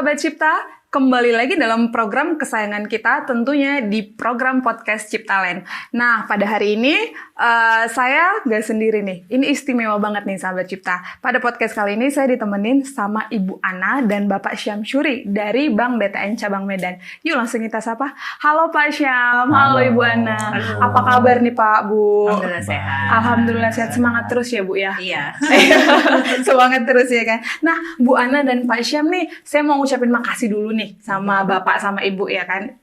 sahabat Cipta, kembali lagi dalam program kesayangan kita, tentunya di program podcast Ciptalent. Nah, pada hari ini saya nggak sendiri nih. Ini istimewa banget nih sahabat Cipta. Pada podcast kali ini saya ditemenin sama Ibu Ana dan Bapak Syamsuri dari Bank BTN Cabang Medan. Yuk langsung kita sapa. Halo Pak Syam, halo Ibu Ana. Halo. Apa kabar nih Pak, Bu? Alhamdulillah sehat. Alhamdulillah sehat. Semangat terus ya Bu ya. Iya. Semangat terus ya kan. Nah, Bu Ana dan Pak Syam nih, saya mau ngucapin makasih dulu nih sama Bapak sama Ibu ya kan.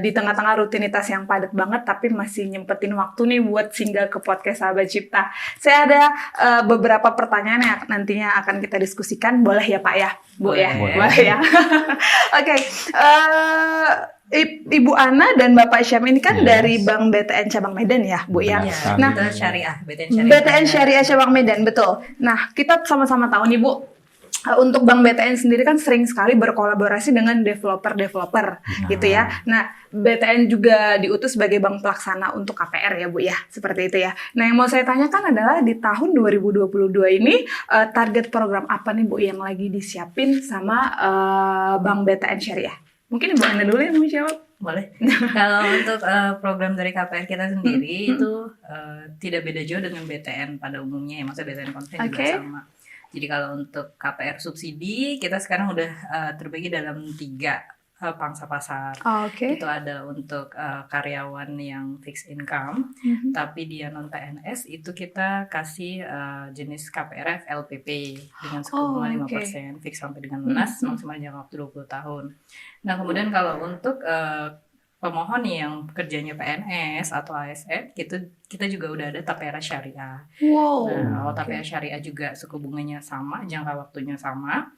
Di tengah-tengah rutinitas yang padat banget, tapi masih nyempetin waktu nih buat singgah ke podcast Sahabat Cipta. Saya ada beberapa pertanyaan yang nantinya akan kita diskusikan. Boleh ya Pak ya? Bu ya? Boleh ya? Oke. Ibu Ana dan Bapak Syam ini kan dari Bank BTN Cabang Medan ya, Bu ya. Iya, Nah, Syariah, BTN Syariah Cabang Medan, betul. Nah, kita sama-sama tahu nih Bu, untuk Bank BTN sendiri kan sering sekali berkolaborasi dengan developer-developer gitu ya. Nah, BTN juga diutus sebagai bank pelaksana untuk KPR ya Bu ya, seperti itu ya. Nah, yang mau saya tanyakan adalah di tahun 2022 ini target program apa nih Bu yang lagi disiapin sama Bank BTN Syariah? Mungkin Ibu Ana dulu yang mau jawab. Boleh. Kalau untuk program dari KPR kita sendiri itu tidak beda jauh dengan BTN pada umumnya ya, maksudnya BTN konven juga sama. Jadi kalau untuk KPR subsidi kita sekarang udah terbagi dalam 3 pangsa pasar. Itu ada untuk karyawan yang fixed income, tapi dia non PNS itu kita kasih jenis KPR FLPP dengan suku bunga 5%, fix sampai dengan lunas, maksimal jangka waktu 20 tahun. Nah kemudian kalau untuk pemohon yang kerjanya PNS atau ASN, kita juga udah ada Tapera Syariah. Nah, kalau Tapera Syariah juga suku bunganya sama, jangka waktunya sama.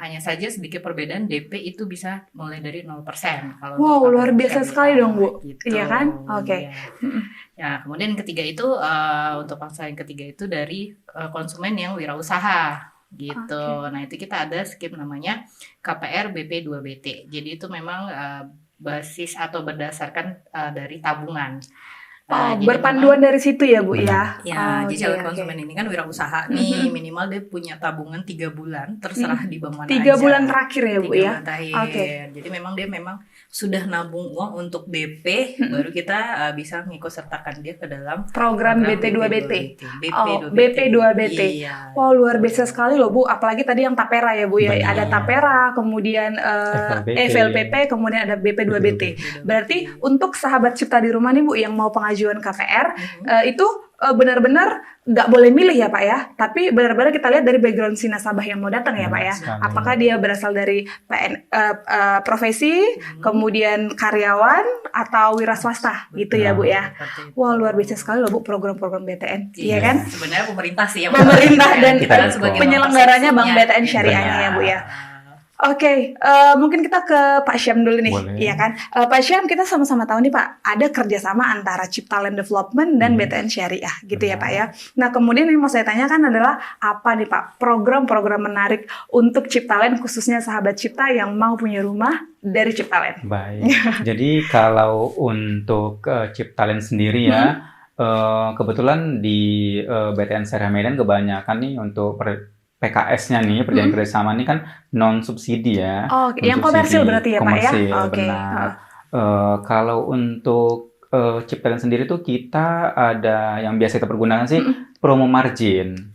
Hanya saja sedikit perbedaan, DP itu bisa mulai dari 0%. Kalau luar biasa sekali dong Bu. Gitu. Iya kan? Oke. Ya, kemudian ketiga itu untuk pangsa yang ketiga itu dari konsumen yang wirausaha. Gitu. Nah itu kita ada skema namanya KPR BP2BT. Jadi itu memang basis atau berdasarkan dari tabungan. Berpanduan dari situ ya Bu ya? Ya, jadi calon konsumen ini kan wirausaha nih, minimal dia punya tabungan 3 bulan, terserah di bank mana 3 aja. bulan terakhir ya Bu 3 ya? bulan terakhir. Jadi memang dia sudah nabung uang untuk DP, baru kita bisa ngikut sertakan dia ke dalam program BP2BT. BP2BT. Iya. Wow, luar biasa sekali loh Bu. Apalagi tadi yang Tapera ya Bu ya. Ada Tapera, kemudian FLPP, kemudian ada BP2BT. Berarti untuk sahabat Cipta di rumah nih Bu yang mau pengajuan KPR itu benar-benar nggak boleh milih ya Pak ya, tapi benar-benar kita lihat dari background si nasabah yang mau datang ya Pak ya. Apakah dia berasal dari profesi, kemudian karyawan atau wira swasta gitu ya Bu ya. Wah luar biasa sekali loh Bu program-program BTN, iya kan? Sebenarnya pemerintah sih yang pemerintah dan sebagai penyelenggaranya Bank BTN Syariahnya ya Bu ya. Oke, mungkin kita ke Pak Syam dulu nih, iya kan? Pak Syam, kita sama-sama tahu nih Pak, ada kerjasama antara Ciptalent Development dan BTN Syariah, gitu ya Pak ya. Nah, kemudian yang mau saya tanyakan adalah apa nih Pak program-program menarik untuk Ciptalent, khususnya sahabat Cipta yang mau punya rumah dari Ciptalent? Baik, jadi kalau untuk Ciptalent sendiri ya, kebetulan di BTN Syariah Medan kebanyakan nih untuk PKS-nya nih, perjanjian kerjasama ini kan non subsidi ya. Yang komersil berarti ya Pak ya? Benar. Kalau untuk Ciptalent sendiri tuh kita ada yang biasa kita pergunakan sih promo margin.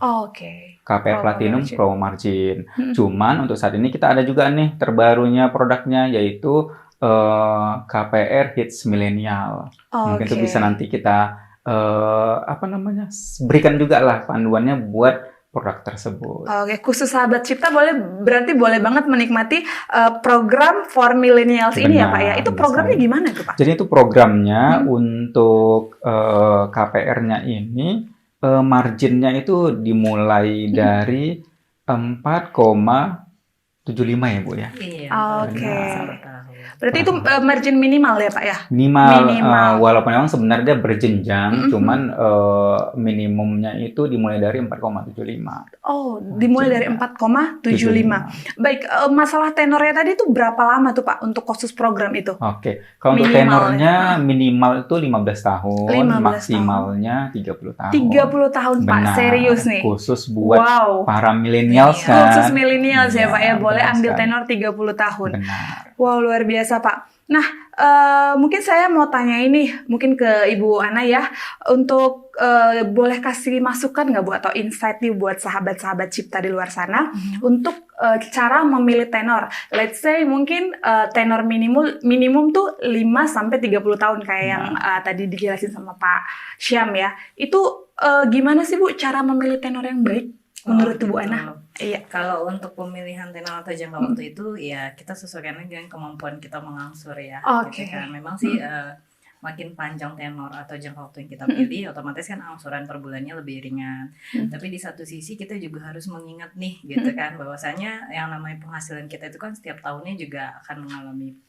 KPR Platinum promo margin. Cuman untuk saat ini kita ada juga nih terbarunya produknya yaitu KPR Hits Millennial. Mungkin itu bisa nanti kita berikan juga lah panduannya buat produk tersebut. Khusus sahabat Cipta berarti boleh banget menikmati program for millennials ini ya Pak ya. Itu programnya gimana tuh Pak? Jadi itu programnya untuk KPR-nya ini marginnya itu dimulai dari 4,75 ya Bu ya. Iya. Berarti itu margin minimal ya Pak ya? Minimal. Walaupun memang sebenarnya berjenjang, cuman minimumnya itu dimulai dari 4,75. Dimulai dari 4,75. Baik, masalah tenornya tadi itu berapa lama tuh Pak untuk khusus program itu? Kalau untuk tenornya minimal itu 15 tahun, maksimalnya 30 tahun. 30 tahun Pak, serius nih. Khusus buat para millennials kan. Khusus millennials ya Pak ya, boleh boleh ambil tenor 30 tahun. Benar. Wow, luar biasa Pak. Nah, mungkin saya mau tanya ini, mungkin ke Ibu Ana ya, untuk boleh kasih masukan nggak Bu atau insight nih buat sahabat-sahabat cipta di luar sana untuk cara memilih tenor. Let's say mungkin tenor minimum tuh 5-30 tahun kayak yang tadi dijelasin sama Pak Syam ya. Itu gimana sih Bu cara memilih tenor yang baik menurut Bu Ana? Iya. Kalau untuk pemilihan tenor atau jangka waktu itu ya kita sesuaikan dengan kemampuan kita mengangsur ya. Oke. Gitu kan. Memang sih makin panjang tenor atau jangka waktu yang kita pilih, otomatis kan angsuran per bulannya lebih ringan. Tapi di satu sisi kita juga harus mengingat nih, gitu kan, bahwasanya yang namanya penghasilan kita itu kan setiap tahunnya juga akan mengalami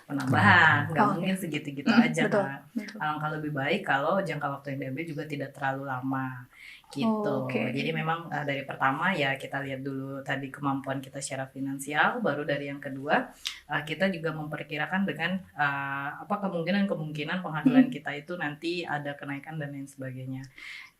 penambahan, nggak mungkin segitu-gitu aja kan. Alangkah lebih baik kalau jangka waktu yang diambil juga tidak terlalu lama. Gitu. Jadi memang dari pertama ya kita lihat dulu tadi kemampuan kita secara finansial, baru dari yang kedua kita juga memperkirakan dengan apa kemungkinan penghasilan kita itu nanti ada kenaikan dan lain sebagainya.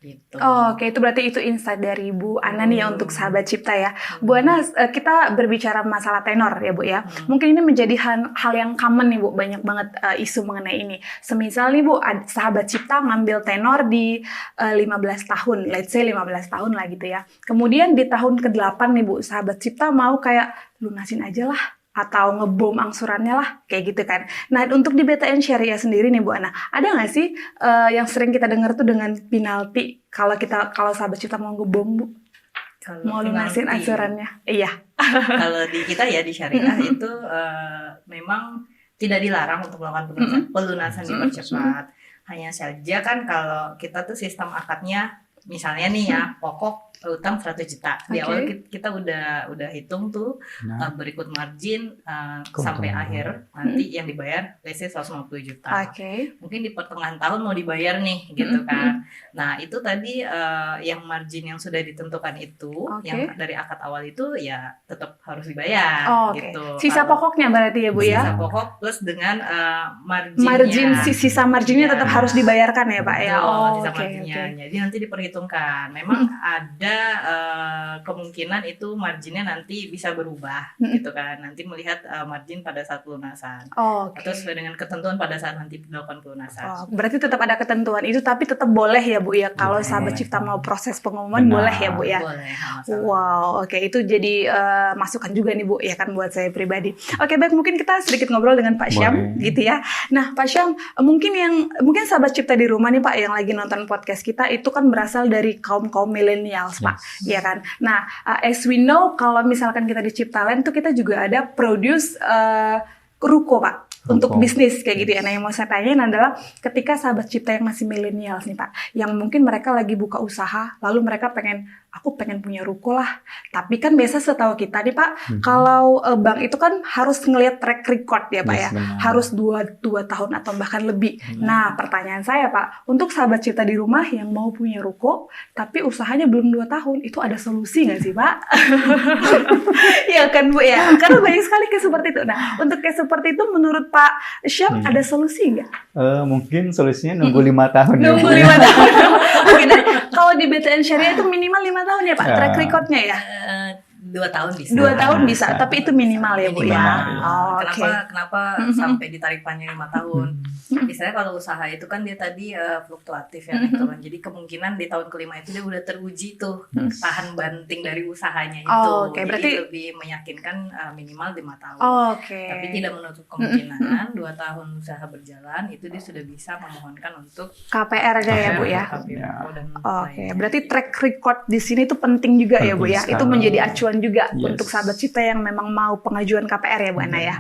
Gitu. Oke, itu berarti itu insight dari Bu Ana nih ya untuk sahabat cipta ya. Bu Ana, kita berbicara masalah tenor ya Bu ya. Mungkin ini menjadi hal yang common nih Bu, banyak banget isu mengenai ini. Semisal nih Bu, sahabat cipta ngambil tenor di 15 tahun, let's say 15 tahun lah gitu ya. Kemudian di tahun ke-8 nih Bu, sahabat cipta mau kayak lunasin aja lah, atau ngebom angsurannya lah, kayak gitu kan. Nah, untuk di BTN Syariah sendiri nih Bu Ana, ada nggak sih yang sering kita dengar tuh dengan penalti kalau sahabat cipta mau ngebom Bu? Mau lunasin angsurannya? Iya. Kalau di kita ya di Syariah itu memang tidak dilarang untuk melakukan pelunasan dipercepat. Hanya saja kan kalau kita tuh sistem akadnya misalnya nih ya, pokok utang 100 juta. Di awal kita udah hitung tuh berikut margin sampai akhir nanti yang dibayar let's say 150 juta. Mungkin di pertengahan tahun mau dibayar nih gitu kan. Nah, itu tadi yang margin yang sudah ditentukan itu yang dari akad awal itu ya tetap harus dibayar gitu. Sisa pokoknya berarti ya Bu ya. Sisa pokok plus dengan marginnya. Sisa marginnya tetap harus dibayarkan ya Pak ya. Sisa marginnya. Jadi nanti diperhitungkan. Memang ada kemungkinan itu marginnya nanti bisa berubah gitu kan. Nanti melihat margin pada saat pelunasan. Atau sesuai dengan ketentuan pada saat nanti dilakukan pelunasan. Berarti tetap ada ketentuan itu, tapi tetap boleh ya Bu ya kalau sahabat cipta mau proses pengumuman boleh ya Bu ya. Boleh. Wow, itu jadi masukan juga nih Bu ya kan buat saya pribadi. Oke, baik, mungkin kita sedikit ngobrol dengan Pak Syam gitu ya. Nah, Pak Syam, mungkin sahabat cipta di rumah nih Pak yang lagi nonton podcast kita itu kan berasal dari kaum millennials Pak, ya kan. Nah, as we know kalau misalkan kita di Ciptalent tuh kita juga ada produce ruko Pak. Untuk bisnis kayak gitu ya. Nah, yang mau saya tanyain adalah ketika sahabat cipta yang masih millennials nih Pak, yang mungkin mereka lagi buka usaha, lalu mereka aku pengen punya ruko lah. Tapi kan biasa setahu kita nih Pak, kalau bank itu kan harus ngelihat track record ya Pak ya. Benar. Harus 2 tahun atau bahkan lebih. Nah, pertanyaan saya Pak, untuk sahabat cipta di rumah yang mau punya ruko, tapi usahanya belum 2 tahun, itu ada solusi nggak sih Pak? Ya kan Bu ya, karena banyak sekali kayak seperti itu. Nah, untuk kayak seperti itu menurut Pak Syam ada solusi nggak? Mungkin solusinya nunggu 5 tahun. Nunggu 5 tahun. Mungkin kalau di BTN Syariah itu minimal 5 tahun ya Pak, track recordnya ya? 2 tahun bisa. 2 tahun bisa, tapi itu minimal ya Bu ya. Kenapa sampai ditarik panjang 5 tahun? Misalnya kalau usaha itu kan dia tadi fluktuatif ya gitu kan. Jadi kemungkinan di tahun kelima itu dia udah teruji tuh tahan banting dari usahanya itu. Berarti jadi lebih meyakinkan minimal 5 tahun. Tapi tidak menutup kemungkinan 2 tahun usaha berjalan itu dia sudah bisa memohonkan untuk KPR-nya ya Bu ya. Berarti track record di sini tuh penting juga ya Bu ya. Itu menjadi acuan juga untuk sahabat cipta yang memang mau pengajuan KPR ya Bu Ana ya.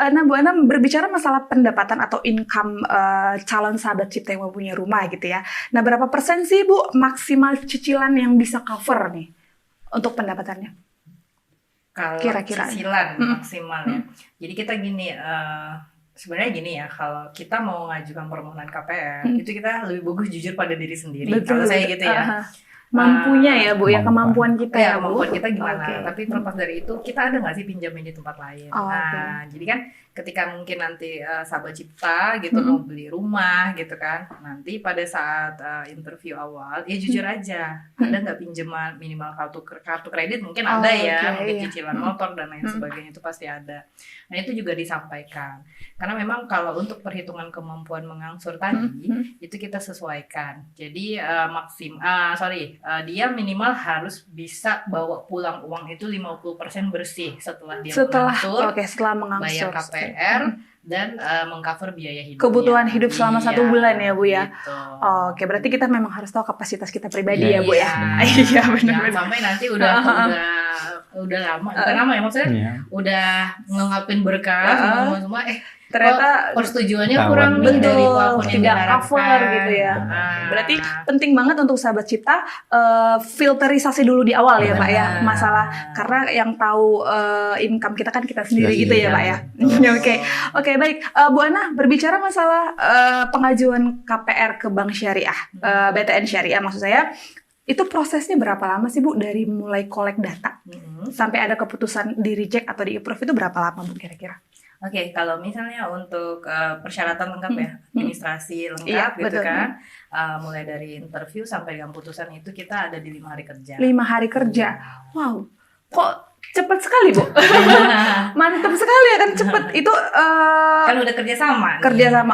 Nah Bu Ana berbicara masalah pendapatan atau income calon sahabat cipta yang mau punya rumah gitu ya. Nah, berapa persen sih Bu maksimal cicilan yang bisa cover nih untuk pendapatannya? Kalau kira-kira cicilan maksimalnya. Jadi kita gini, sebenarnya gini ya, kalau kita mau mengajukan permohonan KPR, itu kita lebih bagus jujur pada diri sendiri. Kalau saya gitu ya. Mampunya ya Bu ya, kemampuan kita ya Bu. Kemampuan kita gimana, tapi terlepas dari itu kita ada nggak sih pinjaman di tempat lain. Jadi kan ketika mungkin nanti sahabat cipta gitu mau beli rumah gitu kan, nanti pada saat interview awal ya jujur aja, ada nggak pinjaman minimal kartu kredit mungkin ada ya, mungkin cicilan motor dan lain sebagainya, itu pasti ada. Nah itu juga disampaikan, karena memang kalau untuk perhitungan kemampuan mengangsur tadi itu kita sesuaikan. Jadi dia minimal harus bisa bawa pulang uang itu 50% bersih setelah mengangsur, bayar KPR dan mengcover biaya hidup, kebutuhan hidup selama 1 bulan ya Bu ya. Gitu. Oke, berarti kita memang harus tahu kapasitas kita pribadi ya Bu ya. Iya benar. Sampai nanti udah lama, bukan lama ya maksudnya, udah ngelakuin berkas semua ternyata persetujuannya kurang dari tidak cover gitu ya. Berarti penting banget untuk sahabat cipta filterisasi dulu di awal ya Pak ya, masalah, karena yang tahu income kita kan kita sendiri gitu ya Pak ya. Oke, baik. Bu Ana, berbicara masalah pengajuan KPR ke Bank Syariah, BTN Syariah maksud saya, itu prosesnya berapa lama sih Bu, dari mulai collect data sampai ada keputusan di reject atau di approve, itu berapa lama Bu kira-kira? Oke, kalau misalnya untuk persyaratan lengkap ya, administrasi lengkap gitu kan, mulai dari interview sampai dengan putusan itu kita ada di 5 hari kerja. 5 hari kerja, wow, kok cepet sekali Bu? Mantap sekali ya kan, cepet. Itu kan udah kerjasama.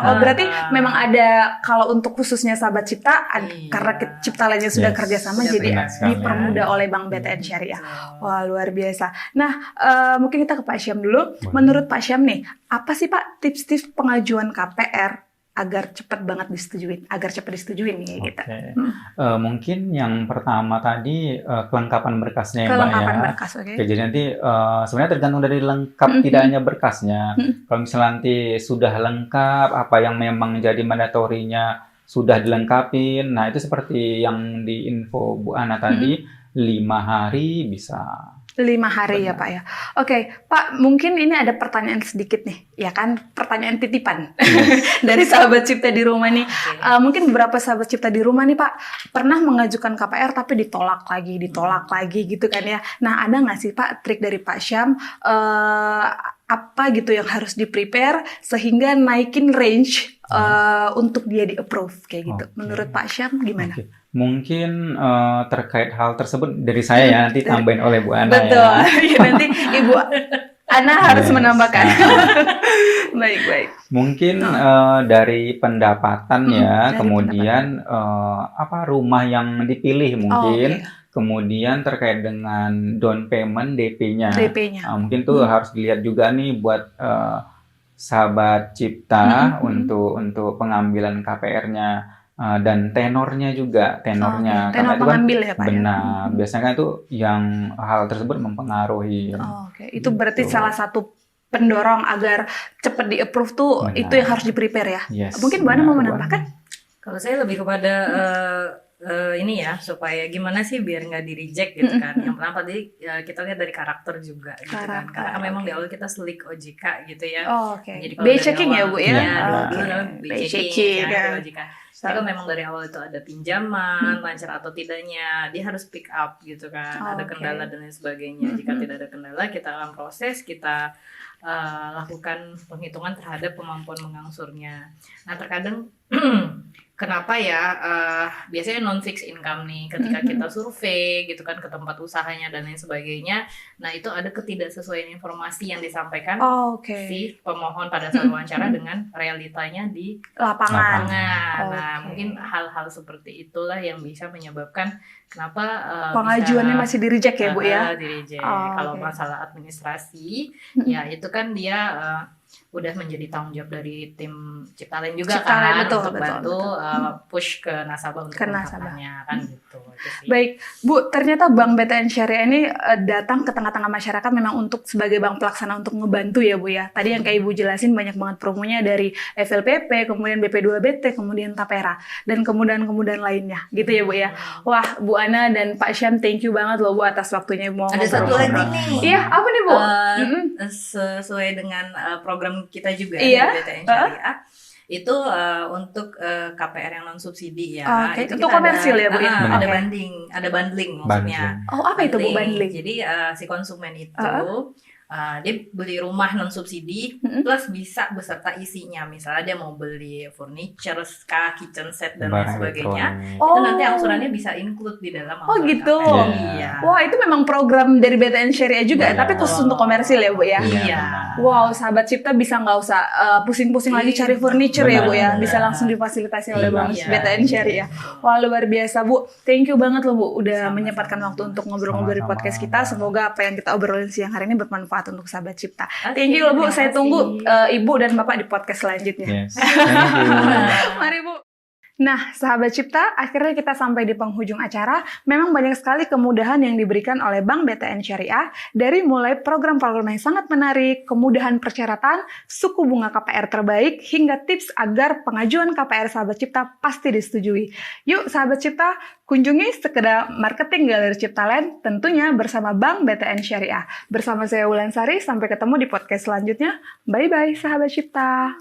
Oh berarti memang ada, kalau untuk khususnya sahabat cipta, karena cipta lainnya sudah kerjasama, jadi dipermudah oleh Bank BTN Syariah. Wah luar biasa. Nah mungkin kita ke Pak Syam dulu. Menurut Pak Syam nih, apa sih Pak tips-tips pengajuan KPR agar cepat disetujuin nih kita? Mungkin yang pertama tadi kelengkapan berkasnya ya Mbak ya. Kelengkapan berkas, oke. Jadi nanti sebenarnya tergantung dari lengkap, tidak hanya berkasnya. Kalau misalnya nanti sudah lengkap, apa yang memang jadi mandatorinya sudah dilengkapin. Nah itu seperti yang di info Bu Ana tadi, 5 hari bisa. 5 hari ya Pak ya. Oke, Pak, mungkin ini ada pertanyaan sedikit nih, ya kan? Pertanyaan titipan dari sahabat cipta di rumah nih. Mungkin beberapa sahabat cipta di rumah nih Pak pernah mengajukan KPR tapi ditolak lagi gitu kan ya. Nah, ada nggak sih Pak trik dari Pak Syam apa gitu yang harus di-prepare sehingga naikin range untuk dia di-approve kayak gitu? Menurut Pak Syam gimana? Mungkin terkait hal tersebut dari saya ya, nanti tambahin oleh Bu Ana. Betul. Ya. Nanti Ibu Ana harus menambahkan. Baik. Mungkin dari pendapatan ya, kemudian rumah yang dipilih mungkin, kemudian terkait dengan down payment DP-nya. Mungkin tuh harus dilihat juga nih buat sahabat cipta untuk pengambilan KPR-nya. Dan tenornya juga, tenor karena itu pengambil kan, ya Pak? Benar, biasanya kan itu yang hal tersebut mempengaruhi. Itu berarti salah satu pendorong agar cepat di-approve tuh, itu yang harus di-prepare ya? Mungkin Bu Ana mau menambahkan? Kalau saya lebih kepada ini ya, supaya gimana sih biar nggak di-reject gitu kan. Yang pertama tadi kita lihat dari karakter juga gitu kan. Karena memang di awal kita selik OJK gitu ya. Jadi B-checking ya Bu ya? B-checking ya, OJK. Jadi kalau memang dari awal itu ada pinjaman, lancar atau tidaknya, dia harus pick up gitu kan. Ada kendala dan lain sebagainya. Jika tidak ada kendala, kita akan proses, kita lakukan penghitungan terhadap kemampuan mengangsurnya. Nah terkadang kenapa ya biasanya non fixed income nih, ketika kita survei gitu kan ke tempat usahanya dan lain sebagainya, nah itu ada ketidaksesuaian informasi yang disampaikan si pemohon pada saat wawancara dengan realitanya di lapangan. Nah mungkin hal-hal seperti itulah yang bisa menyebabkan kenapa pengajuannya masih di-reject ya Bu ya? Di-reject. Kalau masalah administrasi ya itu kan dia udah menjadi tanggung jawab dari tim Cipta Lain juga untuk bantu push ke nasabah untuk pendapatannya kan gitu. Baik, Bu, ternyata Bank BTN Syariah ini datang ke tengah-tengah masyarakat memang untuk sebagai bank pelaksana untuk ngebantu ya Bu ya. Tadi yang kayak Ibu jelasin banyak banget promonya dari FLPP, kemudian BP2BT, kemudian Tapera dan kemudahan lainnya gitu ya Bu ya. Wah, Bu Ana dan Pak Syam, thank you banget loh Bu atas waktunya mau ngobrol. Ada satu lagi nih. Iya, apa nih Bu? Sesuai dengan program kita juga di BTN Syariah itu untuk KPR yang non subsidi ya. Itu komersil ya Bu ya. Ada bundling maksudnya. Apa itu Bu bundling? Jadi si konsumen itu dia beli rumah non subsidi plus bisa beserta isinya. Misalnya dia mau beli furniture, kitchen set dan lain sebagainya. Itu nanti angsurannya bisa include di dalam angsuran. Oh gitu. Iya. Wah, itu memang program dari BTN Syariah juga, tapi khusus untuk komersil ya Bu ya. Iya. Wow, sahabat Cipta bisa nggak usah pusing-pusing lagi cari furniture ya Bu ya. Bisa langsung difasilitasi oleh BTN Syariah. Wah, luar biasa Bu. Thank you banget loh Bu udah menyempatkan waktu untuk ngobrol-ngobrol di podcast kita. Semoga apa yang kita obrolin siang hari ini bermanfaat untuk sahabat Cipta. Thank you loh Bu. Saya tunggu Ibu dan Bapak di podcast selanjutnya. Yes. Mari Bu. Nah, sahabat Cipta, akhirnya kita sampai di penghujung acara. Memang banyak sekali kemudahan yang diberikan oleh Bank BTN Syariah, dari mulai program-program yang sangat menarik, kemudahan persyaratan, suku bunga KPR terbaik, hingga tips agar pengajuan KPR sahabat Cipta pasti disetujui. Yuk sahabat Cipta, kunjungi sekedar marketing Galeri Ciptaland, tentunya bersama Bank BTN Syariah. Bersama saya Wulansari, sampai ketemu di podcast selanjutnya. Bye-bye sahabat Cipta.